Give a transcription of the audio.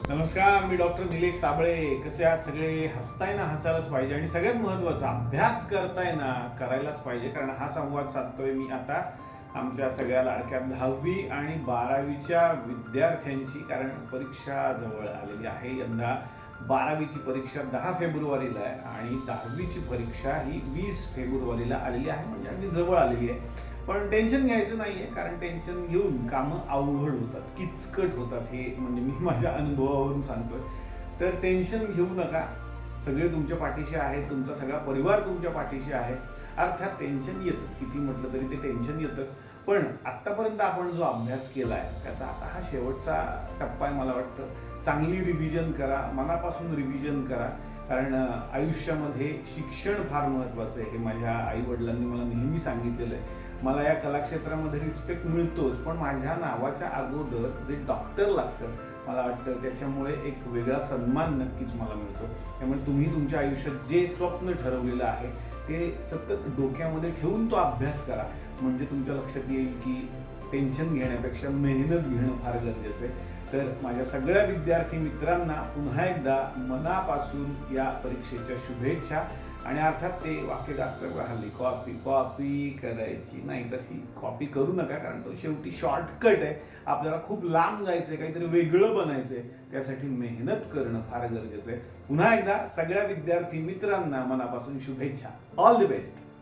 नमस्कार, मी डॉक्टर निलेश साबळे. कसे आहात सगळे? हसताय ना, हसायलाच पाहिजे आणि सगळ्यात महत्त्वाचं अभ्यास करताय ना, करायलाच पाहिजे. कारण हा संवाद साधतोय मी आता आमच्या सगळ्या लाडक्या 10वी आणि 12वीच्या विद्यार्थ्यांची. कारण परीक्षा जवळ आलेली आहे. यंदा 12वीची परीक्षा 10 फेब्रुवारीला आहे आणि 10वीची परीक्षा ही 20 फेब्रुवारीला आलेली आहे, म्हणजे अगदी जवळ आलेली आहे. पण टेन्शन घ्यायचं नाहीये, कारण टेन्शन घेऊन कामं अवघड होतात, किचकट होतात. हे म्हणजे मी माझ्या अनुभवावरून सांगतोय. तर टेन्शन घेऊ नका. सगळे तुमच्या पाठीशी आहेत, तुमचा सगळा परिवार तुमच्या पाठीशी आहे. अर्थात टेन्शन येतच, किती म्हटलं तरी ते टेन्शन येतच. पण आत्तापर्यंत आपण जो अभ्यास केला आहे त्याचा आता हा शेवटचा टप्पा आहे मला वाटतं. चांगली रिव्हिजन करा, मनापासून रिव्हिजन करा. कारण आयुष्यामध्ये शिक्षण फार महत्त्वाचं आहे. हे माझ्या आईवडिलांनी मला नेहमी सांगितलेलं आहे. मला या कलाक्षेत्रामध्ये रिस्पेक्ट मिळतोच, पण माझ्या नावाच्या अगोदर जे डॉक्टर लागतं, मला वाटतं त्याच्यामुळे एक वेगळा सन्मान नक्कीच मला मिळतो. त्यामुळे तुम्ही तुमच्या आयुष्यात जे स्वप्न ठरवलेलं आहे ते सतत डोक्यामध्ये ठेवून तो अभ्यास करा. म्हणजे तुमच्या लक्षात येईल की टेन्शन घेण्यापेक्षा मेहनत घेणं फार गरजेचं आहे. तर माझ्या सगळ्या विद्यार्थी मित्रांना पुन्हा एकदा मनापासून या परीक्षेच्या शुभेच्छा. आणि अर्थात ते वाक्य जास्त हल्ली कॉपी कॉपी करायची नाही, तशी कॉपी करू नका. कारण तो शेवटी शॉर्टकट आहे. आपल्याला खूप लांब जायचं आहे, काहीतरी वेगळं बनायचं आहे. त्यासाठी मेहनत करणं फार गरजेचं आहे. पुन्हा एकदा सगळ्या विद्यार्थी मित्रांना मनापासून शुभेच्छा. All the best.